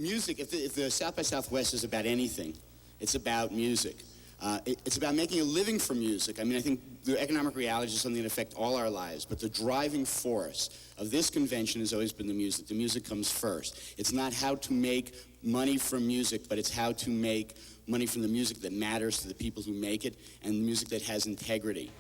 music, if the South by Southwest is about anything, it's about music. It's about making a living from music. I mean, I think the economic realities is something that affect all our lives, but the driving force of this convention has always been the music. The music comes first. It's not how to make money from music, but it's how to make money from the music that matters to the people who make it, and the music that has integrity.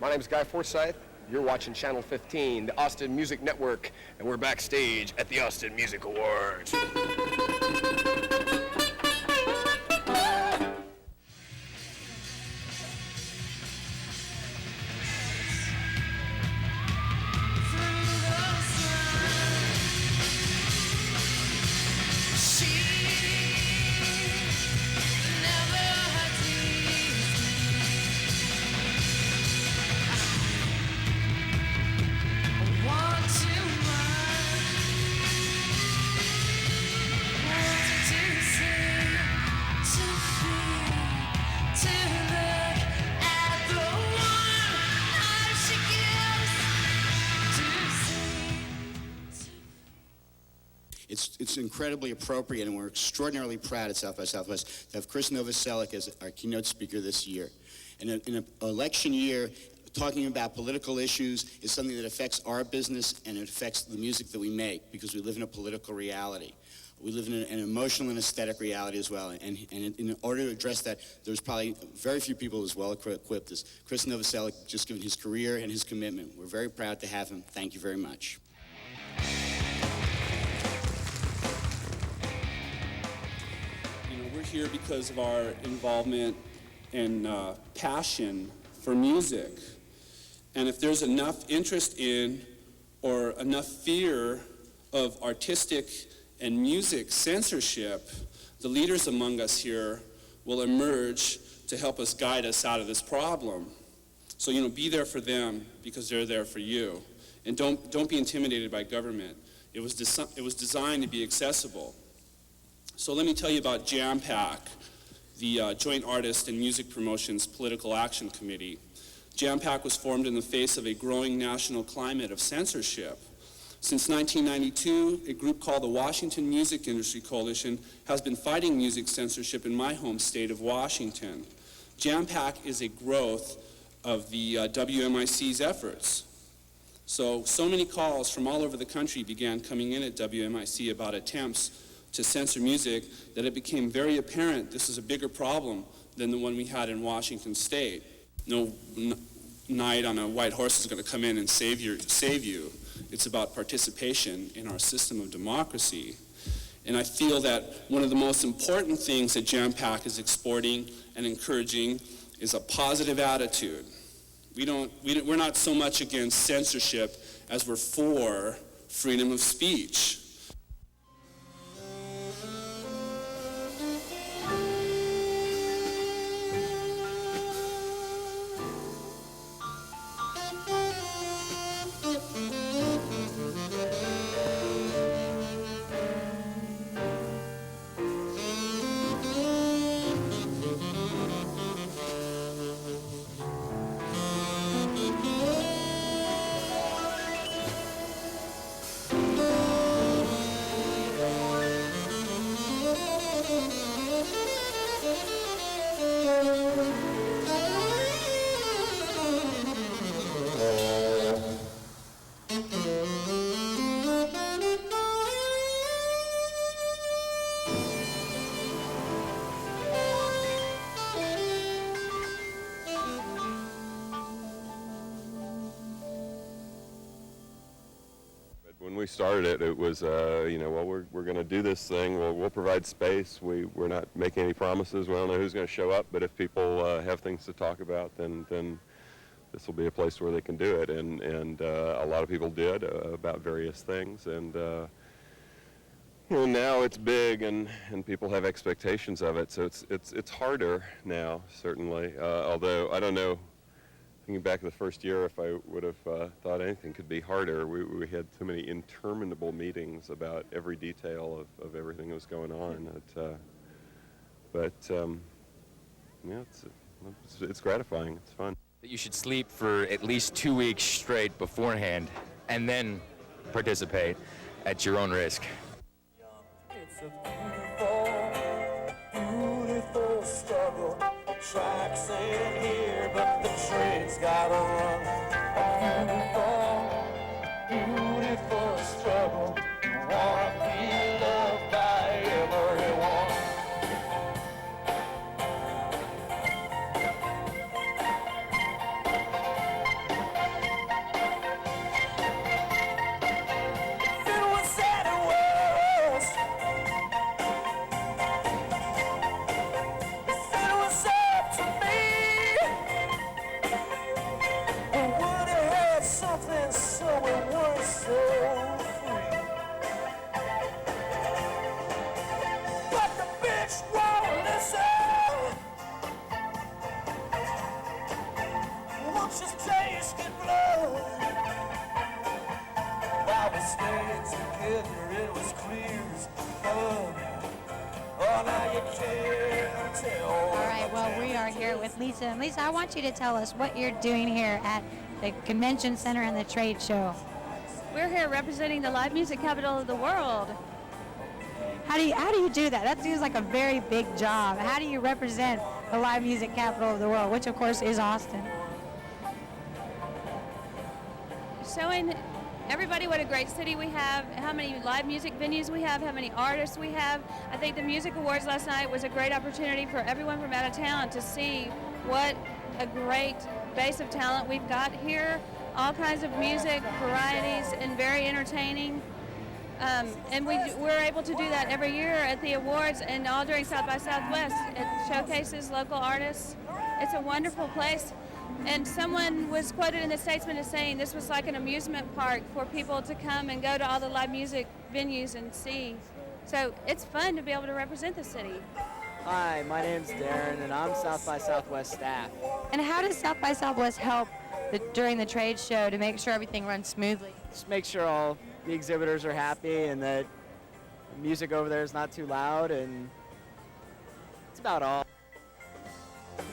My name is Guy Forsyth. You're watching Channel 15, the Austin Music Network, and we're backstage at the Austin Music Awards. It's incredibly appropriate, and we're extraordinarily proud at South by Southwest to have Krist Novoselic as our keynote speaker this year. And in an election year, talking about political issues is something that affects our business, and it affects the music that we make, because we live in a political reality. We live in an emotional and aesthetic reality as well, and in order to address that, there's probably very few people as well equipped as Krist Novoselic, just given his career and his commitment. We're very proud to have him. Thank you very much. We're here because of our involvement and passion for music. And if there's enough interest in or enough fear of artistic and music censorship, the leaders among us here will emerge to help us guide us out of this problem. So, be there for them because they're there for you. And don't be intimidated by government. It was designed to be accessible. So let me tell you about JAMPAC, the Joint Artist and Music Promotions Political Action Committee. JAMPAC was formed in the face of a growing national climate of censorship. Since 1992, a group called the Washington Music Industry Coalition has been fighting music censorship in my home state of Washington. JAMPAC is a growth of the WMIC's efforts. So many calls from all over the country began coming in at WMIC about attempts to censor music that it became very apparent this is a bigger problem than the one we had in Washington State. No knight on a white horse is going to come in and save you. It's about participation in our system of democracy. And I feel that one of the most important things that JAMPAC is exporting and encouraging is a positive attitude. We're not so much against censorship as we're for freedom of speech. When we started it, it was, well, we're going to do this thing. We'll provide space. We're not making any promises. We don't know who's going to show up, but if people have things to talk about, then this will be a place where they can do it. And a lot of people did about various things. And now it's big, and people have expectations of it. So it's harder now, certainly. Although I don't know. Thinking back to the first year, if I would have thought anything could be harder, we had too many interminable meetings about every detail of everything that was going on. It's gratifying. It's fun. You should sleep for at least 2 weeks straight beforehand, and then participate at your own risk. It's a beautiful, beautiful struggle. Tracks in here, but the train's gotta run. A beautiful, beautiful struggle. You wanna feel loved by everyone. If it was said it was, if it was up to me, we would have had something so we weren't so free. But the bitch won't listen. Won't just taste it blood. While we stayed together, it was clear as mud. Oh, now you can't tell. All right, well, we are here with Lisa. And Lisa, I want you to tell us what you're doing here at the Convention Center and the trade show. We're here representing the live music capital of the world. How do you do that? That seems like a very big job. How do you represent the live music capital of the world, which of course is Austin? Showing everybody what a great city we have, how many live music venues we have, how many artists we have. I think the Music Awards last night was a great opportunity for everyone from out of town to see what a great base of talent we've got here. All kinds of music, varieties, and very entertaining. And we're able to do that every year at the awards and all during South by Southwest. It showcases local artists. It's a wonderful place. And someone was quoted in the Statesman as saying this was like an amusement park for people to come and go to all the live music venues and see. So it's fun to be able to represent the city. Hi, my name's Darren, and I'm South by Southwest staff. And how does South by Southwest help during the trade show to make sure everything runs smoothly? Just make sure all the exhibitors are happy and that the music over there is not too loud, and that's about all.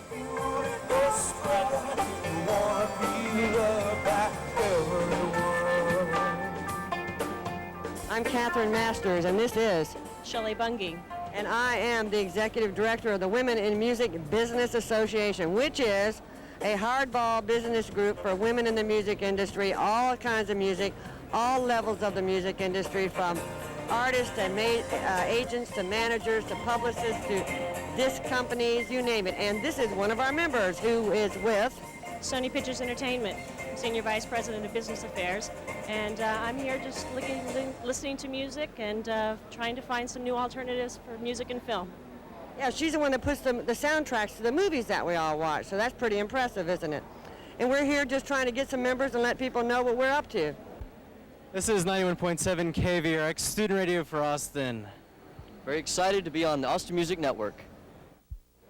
Beautiful struggle. You wanna be loved by everyone. I'm Catherine Masters, and this is Shelley Bungie. and I am the Executive Director of the Women in Music Business Association, which is a hardball business group for women in the music industry, all kinds of music, all levels of the music industry, from artists and agents to managers to publicists to disc companies, you name it. And this is one of our members who is with Sony Pictures Entertainment, Senior Vice President of Business Affairs. And I'm here just listening to music and trying to find some new alternatives for music and film. Yeah, she's the one that puts the soundtracks to the movies that we all watch, so that's pretty impressive, isn't it? And we're here just trying to get some members and let people know what we're up to. This is 91.7 KVRX, student radio for Austin. Very excited to be on the Austin Music Network.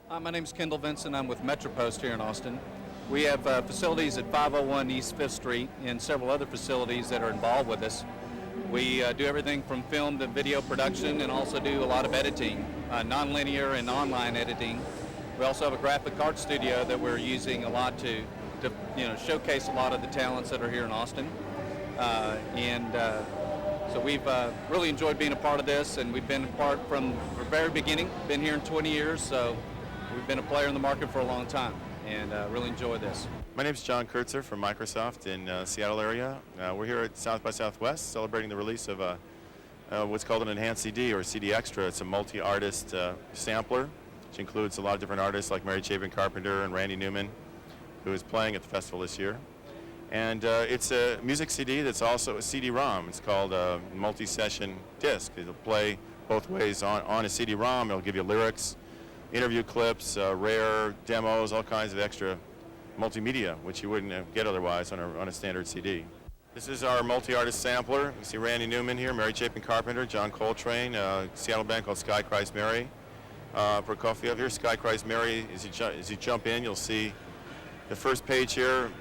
My name's Kendall Vincent. I'm with MetroPost here in Austin. We have facilities at 501 East 5th Street and several other facilities that are involved with us. We do everything from film to video production and also do a lot of editing, non-linear and online editing. We also have a graphic art studio that we're using a lot to showcase a lot of the talents that are here in Austin. So we've really enjoyed being a part of this, and we've been a part from the very beginning. Been here in 20 years, so we've been a player in the market for a long time, and really enjoy this. My name is John Kurtzer from Microsoft in Seattle area. We're here at South by Southwest celebrating the release of what's called an enhanced CD or CD Extra. It's a multi-artist sampler, which includes a lot of different artists like Mary Chapin Carpenter and Randy Newman, who is playing at the festival this year. And it's a music CD that's also a CD-ROM. It's called a multi-session disc. It'll play both ways on a CD-ROM. It'll give you lyrics, interview clips, rare demos, all kinds of extra multimedia, which you wouldn't get otherwise on a standard CD. This is our multi-artist sampler. You see Randy Newman here, Mary Chapin Carpenter, John Coltrane, a Seattle band called Sky Christ Mary. Prokofiev here, Sky Christ Mary. As you jump in, you'll see the first page here.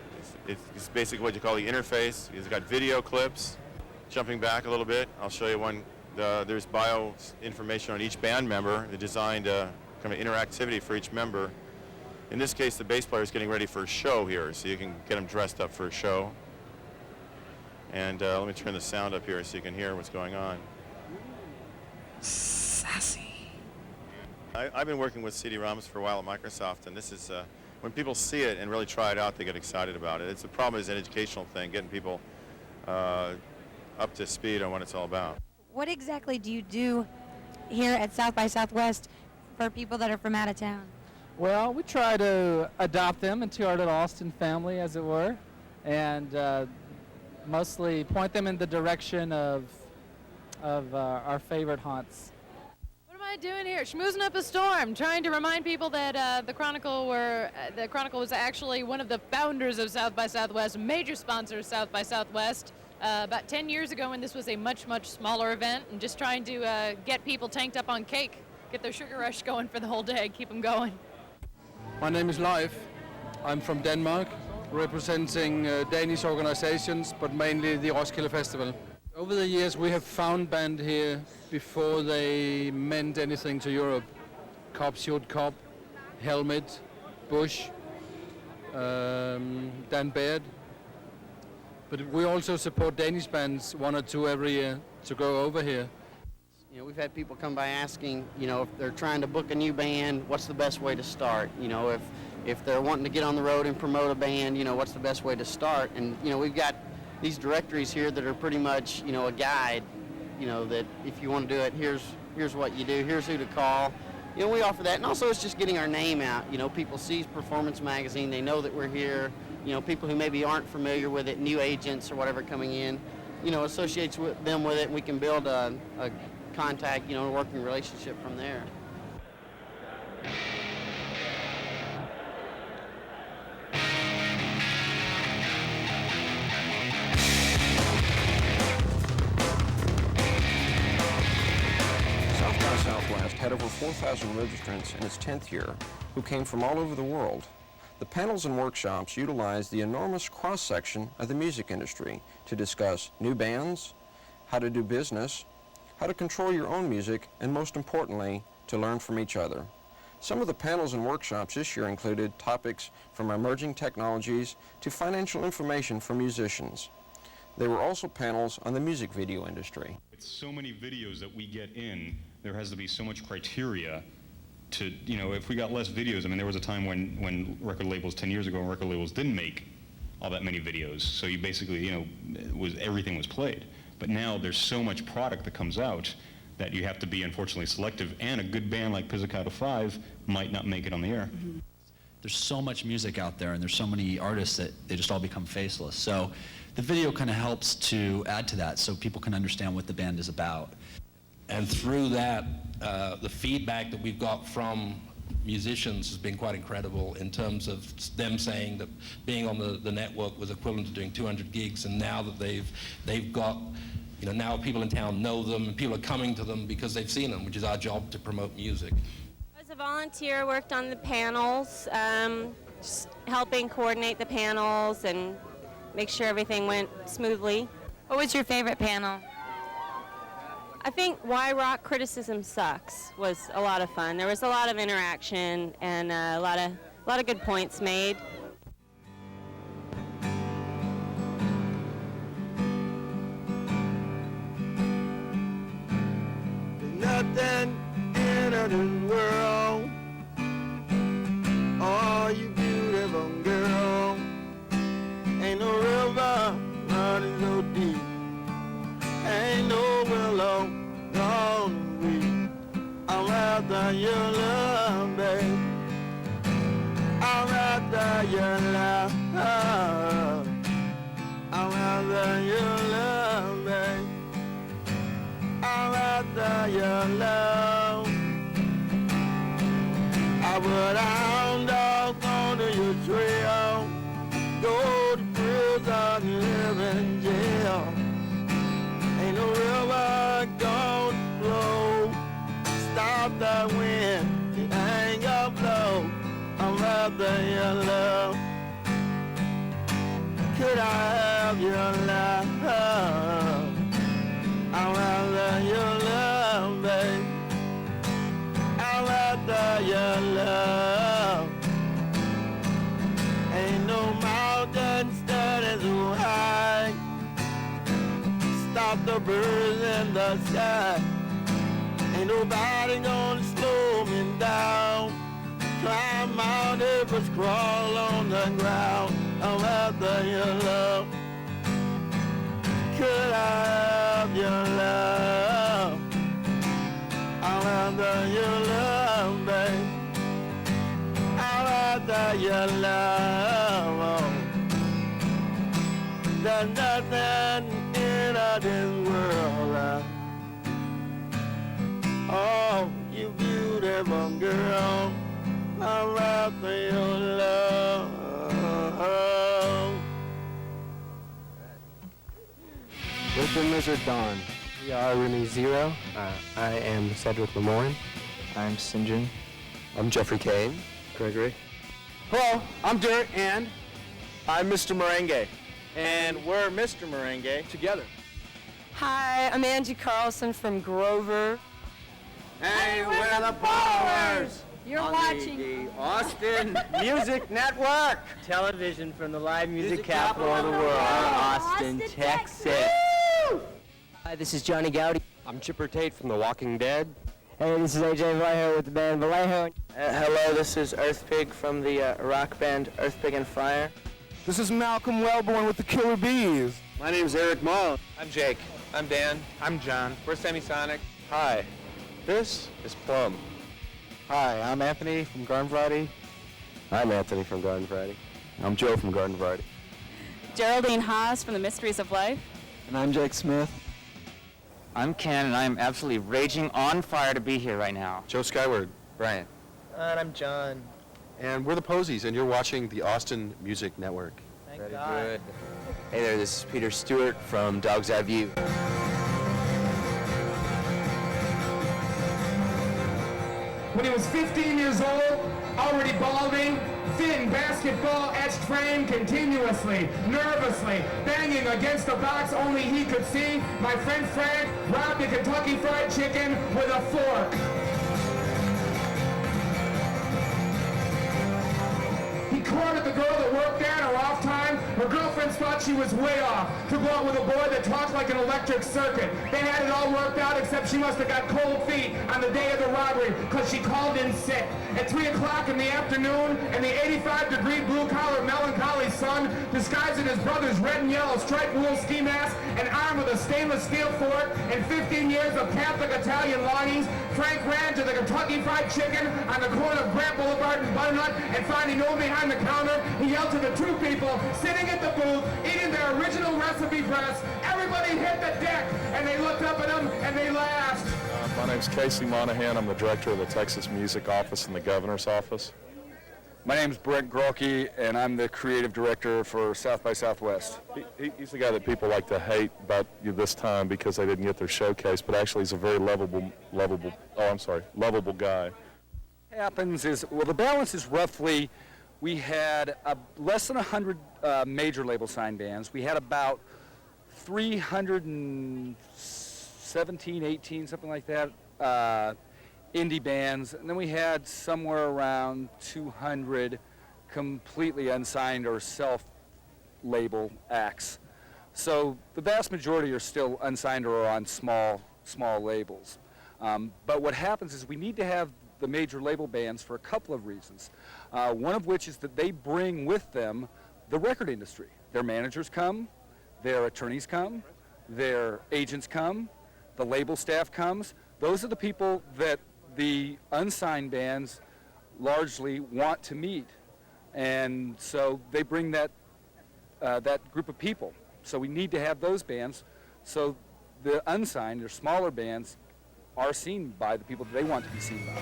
It's basically what you call the interface. It's got video clips. Jumping back a little bit, I'll show you one. There's bio information on each band member. They designed kind of interactivity for each member. In this case, the bass player is getting ready for a show here, so you can get him dressed up for a show. And let me turn the sound up here so you can hear what's going on. Sassy. I've been working with CD-ROMs for a while at Microsoft, and this is when people see it and really try it out, they get excited about it. The problem is an educational thing, getting people up to speed on what it's all about. What exactly do you do here at South by Southwest for people that are from out of town? Well, we try to adopt them into our little Austin family, as it were, and mostly point them in the direction of our favorite haunts. What am I doing here? Schmoozing up a storm, trying to remind people that the Chronicle was actually one of the founders of South by Southwest, major sponsor of South by Southwest, about 10 years ago when this was a much, much smaller event, and just trying to get people tanked up on cake, get their sugar rush going for the whole day, keep them going. My name is Leif. I'm from Denmark, representing Danish organizations, but mainly the Roskilde Festival. Over the years, we have found band here before they meant anything to Europe. Cop Shoot Cop, Helmet, Bush, Dan Baird. But we also support Danish bands, 1 or 2 every year, to go over here. You know, we've had people come by asking, you know, if they're trying to book a new band, what's the best way to start? You know, if they're wanting to get on the road and promote a band, you know, what's the best way to start? And, you know, we've got these directories here that are pretty much, you know, a guide, you know, that if you want to do it, here's what you do, here's who to call. You know, we offer that. And also it's just getting our name out. You know, people see Performance Magazine, they know that we're here. You know, people who maybe aren't familiar with it, new agents or whatever coming in, you know, associates them with it, and we can build a contact, you know, a working relationship from there. South by Southwest had over 4,000 registrants in its 10th year who came from all over the world. The panels and workshops utilized the enormous cross-section of the music industry to discuss new bands, how to do business, how to control your own music, and most importantly, to learn from each other. Some of the panels and workshops this year included topics from emerging technologies to financial information for musicians. There were also panels on the music video industry. With so many videos that we get in, there has to be so much criteria to, you know, if we got less videos, I mean, there was a time when record labels, 10 years ago, record labels didn't make all that many videos. So you basically, you know, everything was played. But now there's so much product that comes out that you have to be, unfortunately, selective, and a good band like Pizzicato 5 might not make it on the air. Mm-hmm. There's so much music out there, and there's so many artists that they just all become faceless. So the video kind of helps to add to that so people can understand what the band is about. And through that, the feedback that we've got from musicians has been quite incredible in terms of them saying that being on the network was equivalent to doing 200 gigs, and now that they've got, you know, now people in town know them and people are coming to them because they've seen them, which is our job to promote music. I was a volunteer, worked on the panels, just helping coordinate the panels and make sure everything went smoothly. What was your favorite panel? I think Why Rock Criticism Sucks was a lot of fun. There was a lot of interaction and a lot of good points made. Nothing in this world, oh, you beautiful girl. Ain't no river running so deep, ain't no willow gone weep. I'm after your love, babe, I'm after your love. goes on living jail. Ain't no river gonna flow. Stop the wind, the anger blow. I'm rather your love. Could I have your love? I'm rather your love, babe. I'm rather your love. Ain't no mountain standing so high. Stop the birds in the sky. Ain't nobody gonna slow me down. Climb Mount Everest, crawl on the ground. I'm after your love. Could I have your love? I'm after your love, babe. I'm after your love. Oh. There's nothing in this world. Oh, you beautiful girl. I'm after your love. Open Lizard Dawn. We are Rooney Zero. I am Cedric Lemoyne. I'm St. John. I'm Jeffrey Kane. Gregory. Hello, I'm Dirt, and I'm Mr. Merengue. And we're Mr. Merengue together. Hi, I'm Angie Carlson from Grover. Hey, we're the Powers! You're on watching the Austin Music Network. Television from the live music capital of the world, Austin, Texas. Hi, this is Johnny Gowdy. I'm Chipper Tate from The Walking Dead. Hey, this is AJ Vallejo with the band Vallejo. Hello, this is Earthpig from the rock band Earthpig and Fire. This is Malcolm Wellborn with the Killer Bees. My name's Eric Mull. I'm Jake. I'm Dan. I'm John. We're Semisonic. Hi, this is Plum. Hi, I'm Anthony from Garden Variety. I'm Anthony from Garden Variety. I'm Joe from Garden Variety. Geraldine Haas from The Mysteries of Life. And I'm Jake Smith. I'm Ken, and I am absolutely raging on fire to be here right now. Joe Skyward. Brian. And I'm John. And we're the Posies, and you're watching the Austin Music Network. Thank God. Good. Hey there, this is Peter Stewart from Dog's Eye View. When he was 15 years old, already balding, thin basketball etched frame continuously, nervously, banging against the box only he could see, my friend Frank robbed a Kentucky Fried Chicken with a fork. He courted the girl that worked there on her off time. Her girlfriends thought she was way off to go out with a boy that talked like an electric circuit. They had it all worked out, except she must have got cold feet on the day of the robbery because she called in sick. At 3 o'clock in the afternoon, and the 85-degree blue-collar melancholy sun, disguised in his brother's red and yellow striped wool ski mask and armed with a stainless steel fork and 15 years of Catholic Italian longings, Frank ran to the Kentucky Fried Chicken on the corner of Grant Boulevard and Butternut, and finding no one behind the counter, he yelled to the two people sitting at the booth, eating their original recipe breasts. Everybody hit the deck, and they looked up at him, and they laughed. My name's Casey Monahan. I'm the director of the Texas Music Office in the Governor's Office. My name's Brent Grulke, and I'm the creative director for South by Southwest. He's the guy that people like to hate about this time because they didn't get their showcase, but actually he's a very lovable guy. What happens is, well, the balance is roughly, we had less than 100 major label signed bands. We had about 317, 18, something like that, indie bands. And then we had somewhere around 200 completely unsigned or self-label acts. So the vast majority are still unsigned or on small labels. But what happens is we need to have the major label bands for a couple of reasons. One of which is that they bring with them the record industry. Their managers come, their attorneys come, their agents come, the label staff comes. Those are the people that the unsigned bands largely want to meet. And so they bring that group of people. So we need to have those bands so the unsigned or smaller bands are seen by the people that they want to be seen by.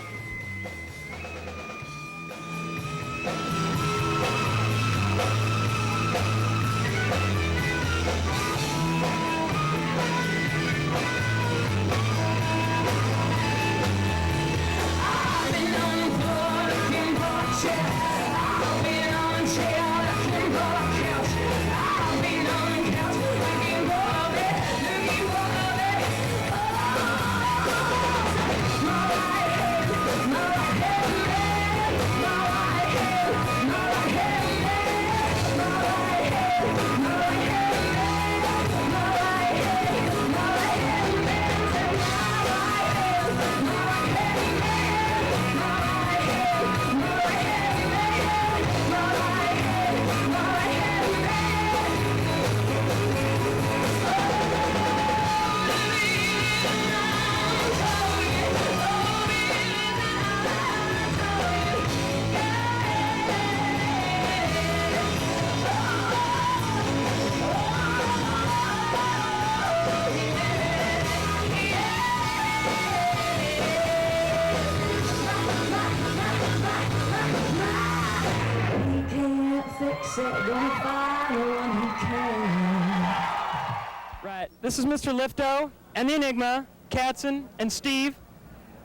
This is Mr. Lifto and the Enigma, Katzen, and Steve.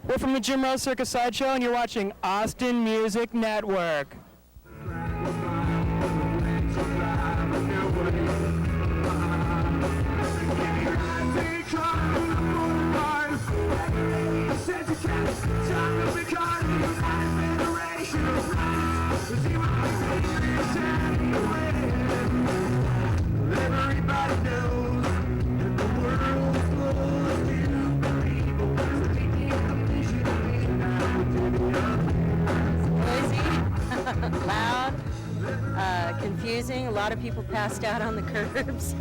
We're from the Jim Rose Circus Sideshow, and you're watching Austin Music Network. Loud, confusing. A lot of people passed out on the curbs.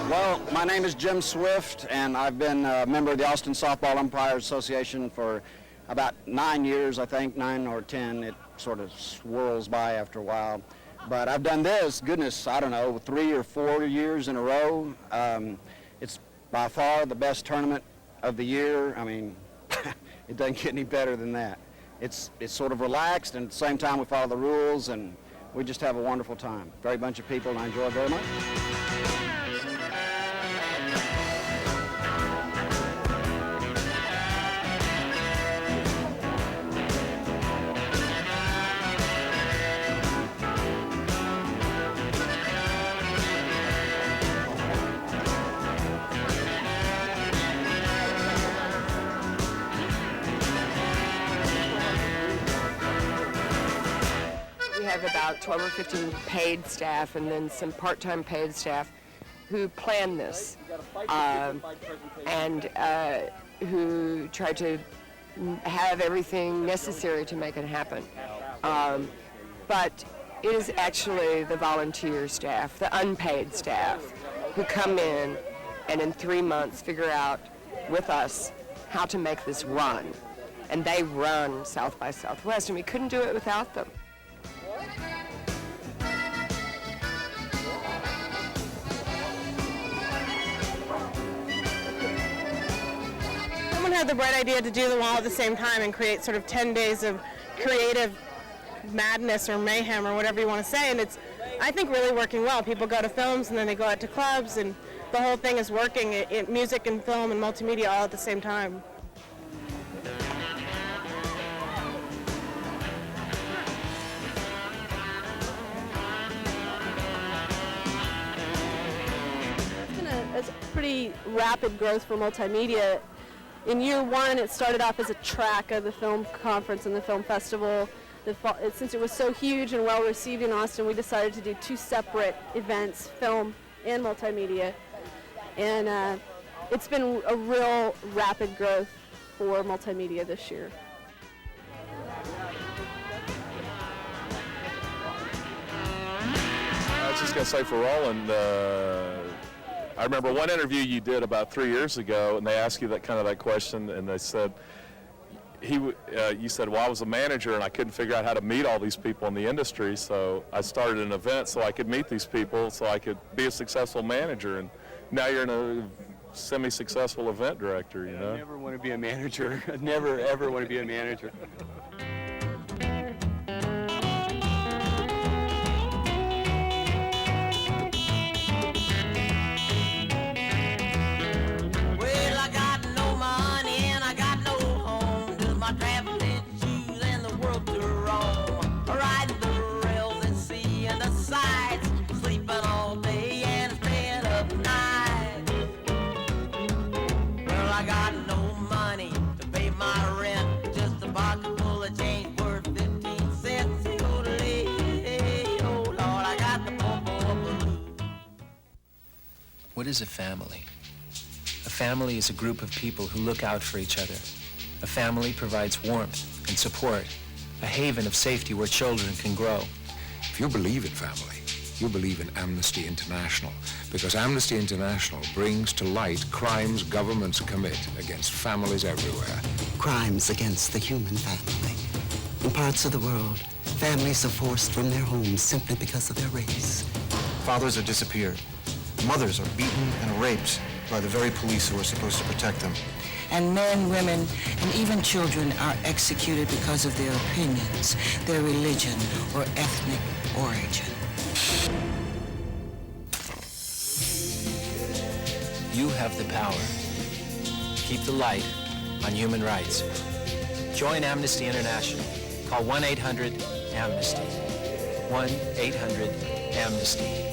Well, my name is Jim Swift, and I've been a member of the Austin Softball Umpires Association for about 9 years, I think, 9 or 10. It sort of swirls by after a while. But I've done this, goodness, I don't know, 3 or 4 years in a row. It's by far the best tournament of the year. I mean, it doesn't get any better than that. It's sort of relaxed, and at the same time we follow the rules, and we just have a wonderful time. Great bunch of people, and I enjoy it very much. We have about 12 or 15 paid staff and then some part-time paid staff who plan this and who try to have everything necessary to make it happen. But it is actually the volunteer staff, the unpaid staff, who come in and in 3 months figure out with us how to make this run. And they run South by Southwest, and we couldn't do it without them. Someone had the bright idea to do them all at the same time and create sort of 10 days of creative madness or mayhem or whatever you want to say, and it's, I think, really working well. People go to films and then they go out to clubs, and the whole thing is working, music and film and multimedia all at the same time. It's pretty rapid growth for multimedia. In year one, it started off as a track of the film conference and the film festival. Since it was so huge and well received in Austin, we decided to do 2 separate events, film and multimedia. And it's been a real rapid growth for multimedia this year. I was just going to say for Roland, I remember one interview you did about 3 years ago, and they asked you that question, and they said, you said, well, I was a manager and I couldn't figure out how to meet all these people in the industry, so I started an event so I could meet these people so I could be a successful manager, and now you're a semi-successful event director, you know? I never want to be a manager. I never, ever want to be a manager. What is a family? A family is a group of people who look out for each other. A family provides warmth and support, a haven of safety where children can grow. If you believe in family, you believe in Amnesty International, because Amnesty International brings to light crimes governments commit against families everywhere. Crimes against the human family. In parts of the world, families are forced from their homes simply because of their race. Fathers are disappeared. Mothers are beaten and raped by the very police who are supposed to protect them. And men, women, and even children are executed because of their opinions, their religion, or ethnic origin. You have the power. Keep the light on human rights. Join Amnesty International. Call 1-800-AMNESTY. 1-800-AMNESTY.